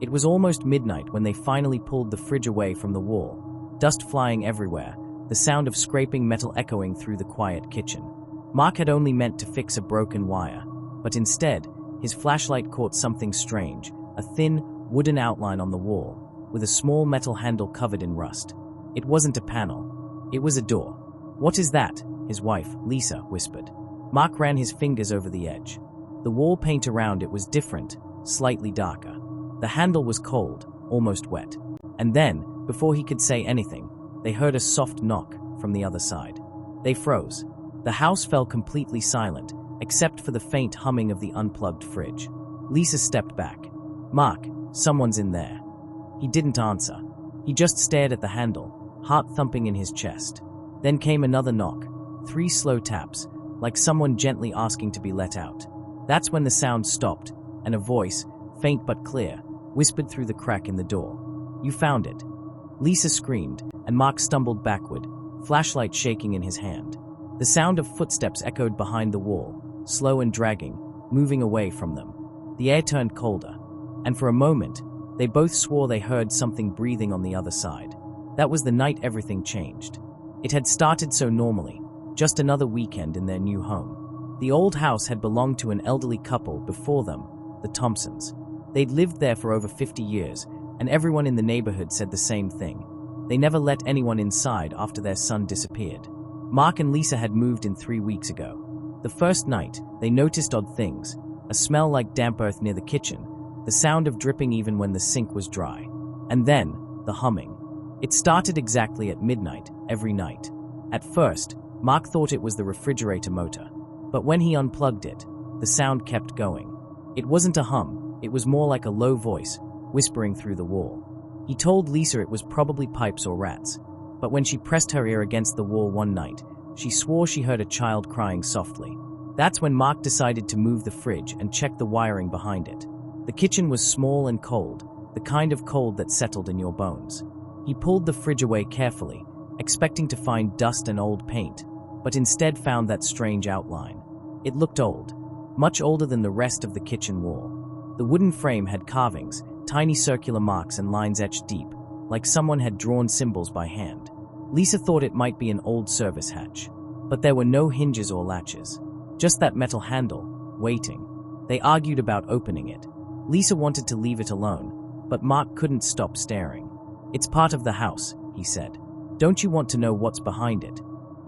It was almost midnight when they finally pulled the fridge away from the wall, dust flying everywhere, the sound of scraping metal echoing through the quiet kitchen. Mark had only meant to fix a broken wire, but instead, his flashlight caught something strange, a thin, wooden outline on the wall, with a small metal handle covered in rust. It wasn't a panel. It was a door. "What is that?" his wife, Lisa, whispered. Mark ran his fingers over the edge. The wall paint around it was different, slightly darker. The handle was cold, almost wet. And then, before he could say anything, they heard a soft knock from the other side. They froze. The house fell completely silent, except for the faint humming of the unplugged fridge. Lisa stepped back. "Mark, someone's in there." He didn't answer. He just stared at the handle, heart thumping in his chest. Then came another knock, 3 slow taps, like someone gently asking to be let out. That's when the sound stopped, and a voice, faint but clear, whispered through the crack in the door. "You found it." Lisa screamed, and Mark stumbled backward, flashlight shaking in his hand. The sound of footsteps echoed behind the wall, slow and dragging, moving away from them. The air turned colder, and for a moment, they both swore they heard something breathing on the other side. That was the night everything changed. It had started so normally, just another weekend in their new home. The old house had belonged to an elderly couple before them, the Thompsons. They'd lived there for over 50 years, and everyone in the neighborhood said the same thing. They never let anyone inside after their son disappeared. Mark and Lisa had moved in 3 weeks ago. The first night, they noticed odd things, a smell like damp earth near the kitchen, the sound of dripping even when the sink was dry. And then, the humming. It started exactly at midnight, every night. At first, Mark thought it was the refrigerator motor. But when he unplugged it, the sound kept going. It wasn't a hum, it was more like a low voice, whispering through the wall. He told Lisa it was probably pipes or rats. But when she pressed her ear against the wall one night, she swore she heard a child crying softly. That's when Mark decided to move the fridge and check the wiring behind it. The kitchen was small and cold, the kind of cold that settled in your bones. He pulled the fridge away carefully, expecting to find dust and old paint, but instead found that strange outline. It looked old, much older than the rest of the kitchen wall. The wooden frame had carvings, tiny circular marks and lines etched deep, like someone had drawn symbols by hand. Lisa thought it might be an old service hatch, but there were no hinges or latches. Just that metal handle, waiting. They argued about opening it. Lisa wanted to leave it alone, but Mark couldn't stop staring. "It's part of the house," he said. "Don't you want to know what's behind it?"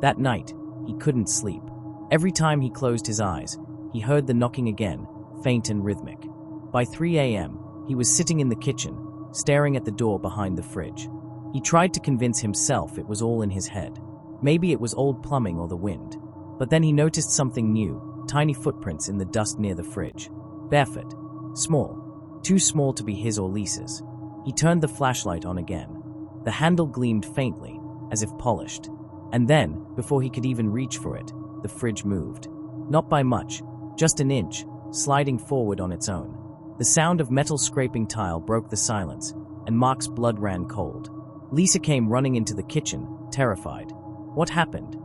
That night, he couldn't sleep. Every time he closed his eyes, he heard the knocking again, faint and rhythmic. By 3 a.m., he was sitting in the kitchen, staring at the door behind the fridge. He tried to convince himself it was all in his head. Maybe it was old plumbing or the wind. But then he noticed something new, tiny footprints in the dust near the fridge. Barefoot. Small. Too small to be his or Lisa's. He turned the flashlight on again. The handle gleamed faintly, as if polished. And then, before he could even reach for it, the fridge moved. Not by much, just an inch, sliding forward on its own. The sound of metal scraping tile broke the silence, and Mark's blood ran cold. Lisa came running into the kitchen, terrified. "What happened?"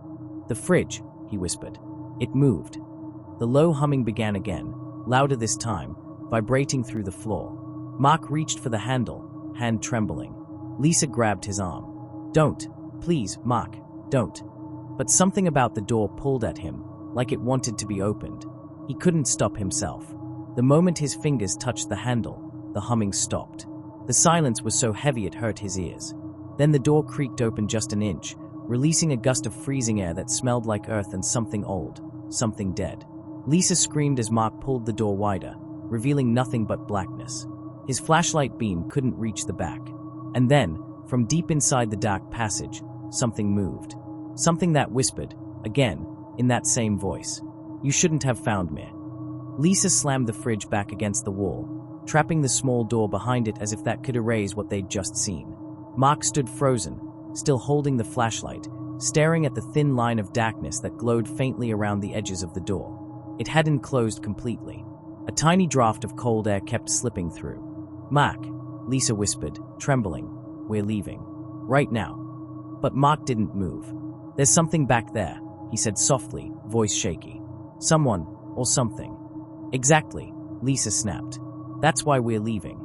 "The fridge," he whispered. "It moved." The low humming began again, louder this time, vibrating through the floor. Mark reached for the handle, hand trembling. Lisa grabbed his arm. "Don't. Please, Mark, don't." But something about the door pulled at him, like it wanted to be opened. He couldn't stop himself. The moment his fingers touched the handle, the humming stopped. The silence was so heavy it hurt his ears. Then the door creaked open just an inch, releasing a gust of freezing air that smelled like earth and something old, something dead. Lisa screamed as Mark pulled the door wider, revealing nothing but blackness. His flashlight beam couldn't reach the back. And then, from deep inside the dark passage, something moved. Something that whispered, again, in that same voice, "You shouldn't have found me." Lisa slammed the fridge back against the wall, trapping the small door behind it as if that could erase what they'd just seen. Mark stood frozen, still holding the flashlight, staring at the thin line of darkness that glowed faintly around the edges of the door. It hadn't closed completely. A tiny draft of cold air kept slipping through. "Mark," Lisa whispered, trembling, "we're leaving. Right now." But Mark didn't move. "There's something back there," he said softly, voice shaky. "Someone, or something." "Exactly," Lisa snapped. "That's why we're leaving."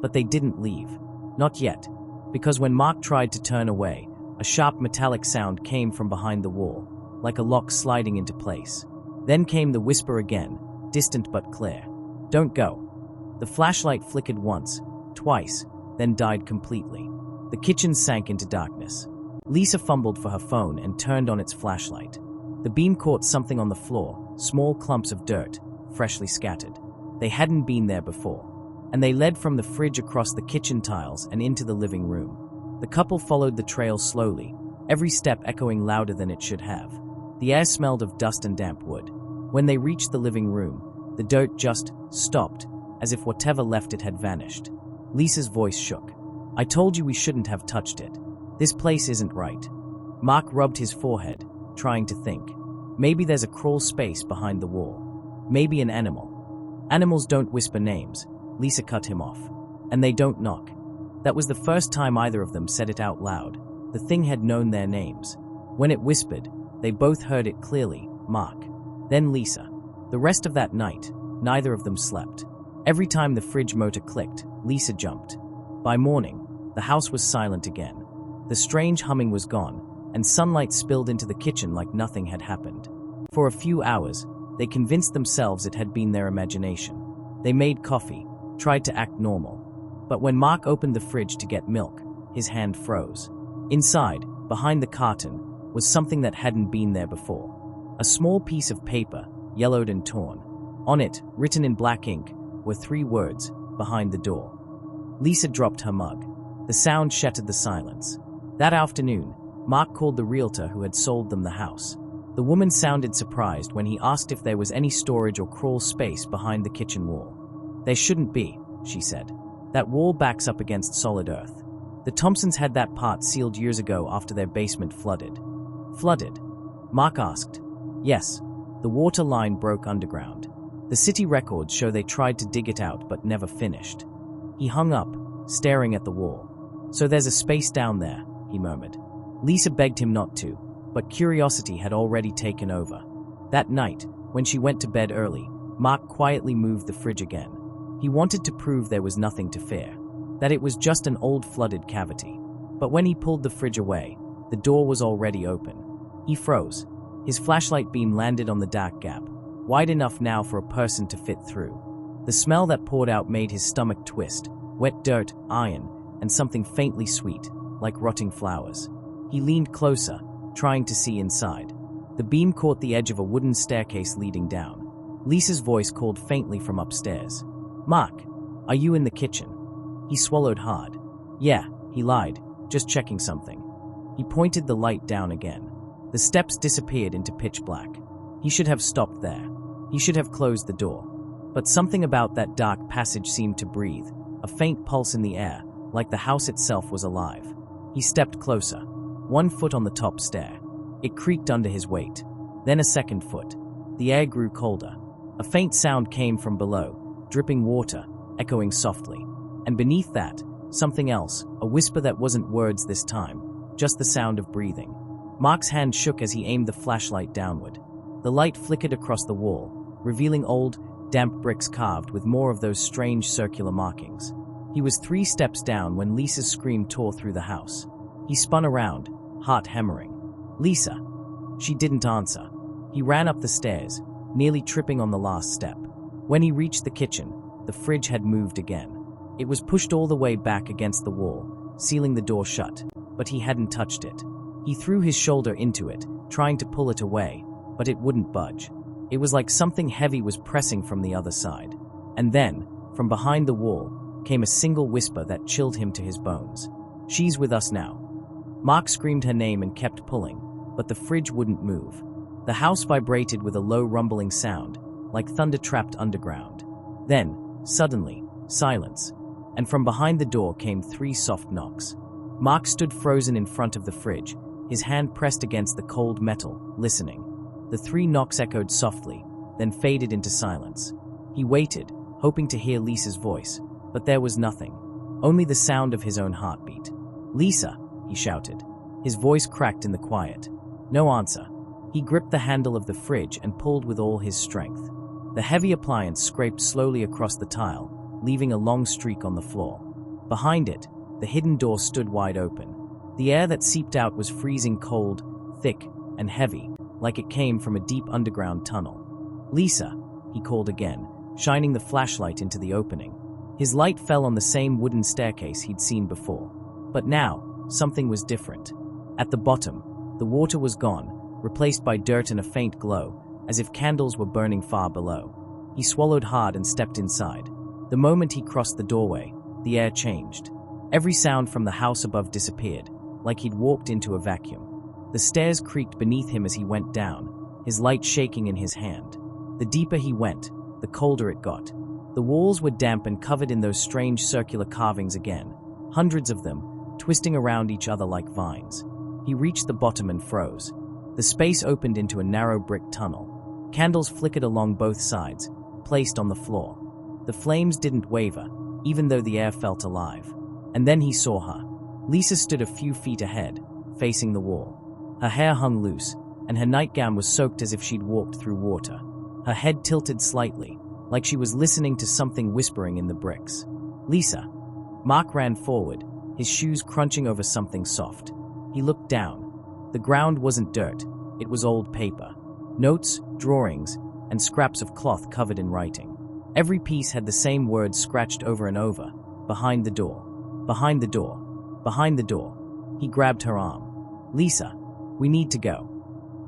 But they didn't leave. Not yet. Because when Mark tried to turn away, a sharp metallic sound came from behind the wall, like a lock sliding into place. Then came the whisper again, distant but clear. "Don't go." The flashlight flickered once, twice, then died completely. The kitchen sank into darkness. Lisa fumbled for her phone and turned on its flashlight. The beam caught something on the floor, small clumps of dirt, freshly scattered. They hadn't been there before. And they led from the fridge across the kitchen tiles and into the living room. The couple followed the trail slowly, every step echoing louder than it should have. The air smelled of dust and damp wood. When they reached the living room, the dirt just stopped, as if whatever left it had vanished. Lisa's voice shook. "I told you we shouldn't have touched it. This place isn't right." Mark rubbed his forehead, trying to think. Maybe there's a crawl space behind the wall. Maybe an animal. Animals don't whisper names, Lisa cut him off. And they don't knock. That was the first time either of them said it out loud. The thing had known their names. When it whispered, they both heard it clearly, Mark. Then Lisa. The rest of that night, neither of them slept. Every time the fridge motor clicked, Lisa jumped. By morning, the house was silent again. The strange humming was gone, and sunlight spilled into the kitchen like nothing had happened. For a few hours, they convinced themselves it had been their imagination. They made coffee, tried to act normal. But when Mark opened the fridge to get milk, his hand froze. Inside, behind the carton, was something that hadn't been there before. A small piece of paper, yellowed and torn. On it, written in black ink, were 3 words, "Behind the door." Lisa dropped her mug. The sound shattered the silence. That afternoon, Mark called the realtor who had sold them the house. The woman sounded surprised when he asked if there was any storage or crawl space behind the kitchen wall. "There shouldn't be," she said. "That wall backs up against solid earth. The Thompsons had that part sealed years ago after their basement flooded." "Flooded?" Mark asked. "Yes. The water line broke underground. The city records show they tried to dig it out but never finished." He hung up, staring at the wall. "So there's a space down there," he murmured. Lisa begged him not to, but curiosity had already taken over. That night, when she went to bed early, Mark quietly moved the fridge again. He wanted to prove there was nothing to fear, that it was just an old flooded cavity. But when he pulled the fridge away, the door was already open. He froze. His flashlight beam landed on the dark gap, wide enough now for a person to fit through. The smell that poured out made his stomach twist, wet dirt, iron, and something faintly sweet, like rotting flowers. He leaned closer, trying to see inside. The beam caught the edge of a wooden staircase leading down. Lisa's voice called faintly from upstairs. "Mark, are you in the kitchen?" He swallowed hard. "Yeah," he lied, "just checking something." He pointed the light down again. The steps disappeared into pitch black. He should have stopped there. He should have closed the door. But something about that dark passage seemed to breathe, a faint pulse in the air, like the house itself was alive. He stepped closer. 1 foot on the top stair. It creaked under his weight. Then a second foot. The air grew colder. A faint sound came from below, dripping water, echoing softly. And beneath that, something else, a whisper that wasn't words this time, just the sound of breathing. Mark's hand shook as he aimed the flashlight downward. The light flickered across the wall, revealing old, damp bricks carved with more of those strange circular markings. He was 3 steps down when Lisa's scream tore through the house. He spun around, heart hammering. "Lisa!" She didn't answer. He ran up the stairs, nearly tripping on the last step. When he reached the kitchen, the fridge had moved again. It was pushed all the way back against the wall, sealing the door shut, but he hadn't touched it. He threw his shoulder into it, trying to pull it away, but it wouldn't budge. It was like something heavy was pressing from the other side. And then, from behind the wall, came a single whisper that chilled him to his bones. "She's with us now." Mark screamed her name and kept pulling, but the fridge wouldn't move. The house vibrated with a low rumbling sound, like thunder trapped underground. Then, suddenly, silence. And from behind the door came 3 soft knocks. Mark stood frozen in front of the fridge, his hand pressed against the cold metal, listening. The 3 knocks echoed softly, then faded into silence. He waited, hoping to hear Lisa's voice, but there was nothing. Only the sound of his own heartbeat. "Lisa!" he shouted. His voice cracked in the quiet. No answer. He gripped the handle of the fridge and pulled with all his strength. The heavy appliance scraped slowly across the tile, leaving a long streak on the floor. Behind it, the hidden door stood wide open. The air that seeped out was freezing cold, thick, and heavy, like it came from a deep underground tunnel. "Lisa," he called again, shining the flashlight into the opening. His light fell on the same wooden staircase he'd seen before. But now, something was different. At the bottom, the water was gone, replaced by dirt and a faint glow, as if candles were burning far below. He swallowed hard and stepped inside. The moment he crossed the doorway, the air changed. Every sound from the house above disappeared, like he'd walked into a vacuum. The stairs creaked beneath him as he went down, his light shaking in his hand. The deeper he went, the colder it got. The walls were damp and covered in those strange circular carvings again, hundreds of them, twisting around each other like vines. He reached the bottom and froze. The space opened into a narrow brick tunnel. Candles flickered along both sides, placed on the floor. The flames didn't waver, even though the air felt alive. And then he saw her. Lisa stood a few feet ahead, facing the wall. Her hair hung loose, and her nightgown was soaked as if she'd walked through water. Her head tilted slightly, like she was listening to something whispering in the bricks. "Lisa." Mark ran forward, his shoes crunching over something soft. He looked down. The ground wasn't dirt, it was old paper. Notes, drawings, and scraps of cloth covered in writing. Every piece had the same words scratched over and over. "Behind the door. Behind the door. Behind the door." He grabbed her arm. "Lisa, we need to go."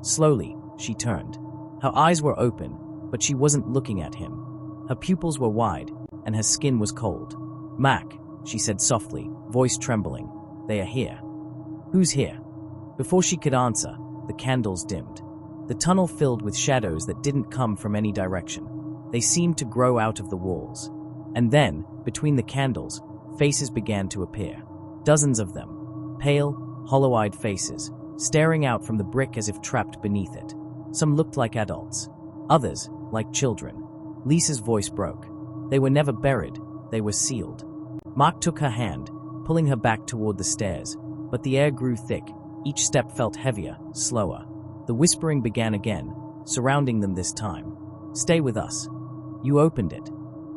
Slowly, she turned. Her eyes were open, but she wasn't looking at him. Her pupils were wide, and her skin was cold. "Mac," she said softly, voice trembling. "They are here." "Who's here?" Before she could answer, the candles dimmed. The tunnel filled with shadows that didn't come from any direction. They seemed to grow out of the walls. And then, between the candles, faces began to appear. Dozens of them. Pale, hollow-eyed faces, staring out from the brick as if trapped beneath it. Some looked like adults. Others, like children. Lisa's voice broke. They were never buried, they were sealed. Mark took her hand, pulling her back toward the stairs, but the air grew thick. Each step felt heavier, slower. The whispering began again, surrounding them this time. "Stay with us. You opened it.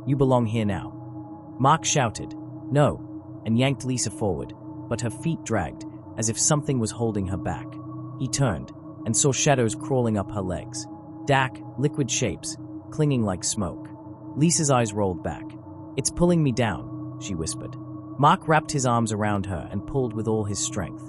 You belong here now." Mark shouted, "No," and yanked Lisa forward, but her feet dragged, as if something was holding her back. He turned, and saw shadows crawling up her legs. Dark, liquid shapes, clinging like smoke. Lisa's eyes rolled back. "It's pulling me down," she whispered. Mark wrapped his arms around her and pulled with all his strength.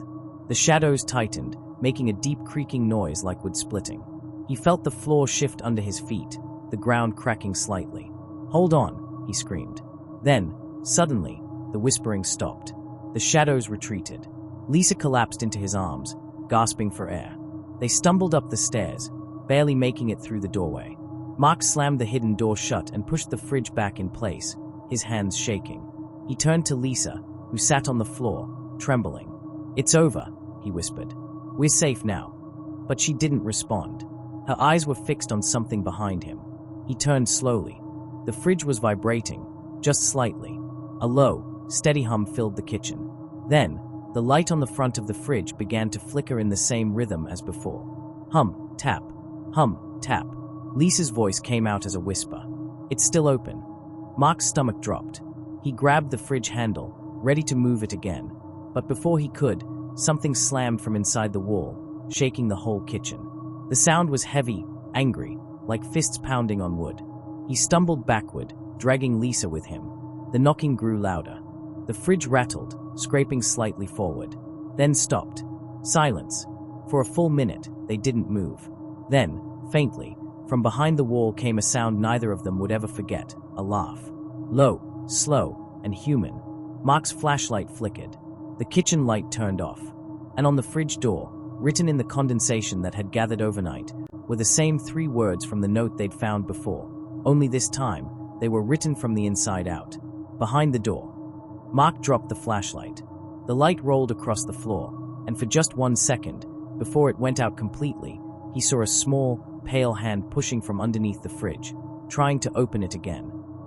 The shadows tightened, making a deep creaking noise like wood splitting. He felt the floor shift under his feet, the ground cracking slightly. "Hold on," he screamed. Then, suddenly, the whispering stopped. The shadows retreated. Lisa collapsed into his arms, gasping for air. They stumbled up the stairs, barely making it through the doorway. Mark slammed the hidden door shut and pushed the fridge back in place, his hands shaking. He turned to Lisa, who sat on the floor, trembling. "It's over," he whispered. "We're safe now." But she didn't respond. Her eyes were fixed on something behind him. He turned slowly. The fridge was vibrating, just slightly. A low, steady hum filled the kitchen. Then, the light on the front of the fridge began to flicker in the same rhythm as before. Hum, tap. Hum, tap. Lisa's voice came out as a whisper. "It's still open." Mark's stomach dropped. He grabbed the fridge handle, ready to move it again. But before he could, something slammed from inside the wall, shaking the whole kitchen. The sound was heavy, angry, like fists pounding on wood. He stumbled backward, dragging Lisa with him. The knocking grew louder. The fridge rattled, scraping slightly forward. Then stopped. Silence. For a full minute, they didn't move. Then, faintly, from behind the wall came a sound neither of them would ever forget, a laugh. Low, slow, and human. Mark's flashlight flickered. The kitchen light turned off. And on the fridge door, written in the condensation that had gathered overnight, were the same 3 words from the note they'd found before. Only this time, they were written from the inside out. Behind the door. Mark dropped the flashlight. The light rolled across the floor, and for just 1 second, before it went out completely, he saw a small, pale hand pushing from underneath the fridge, trying to open it again.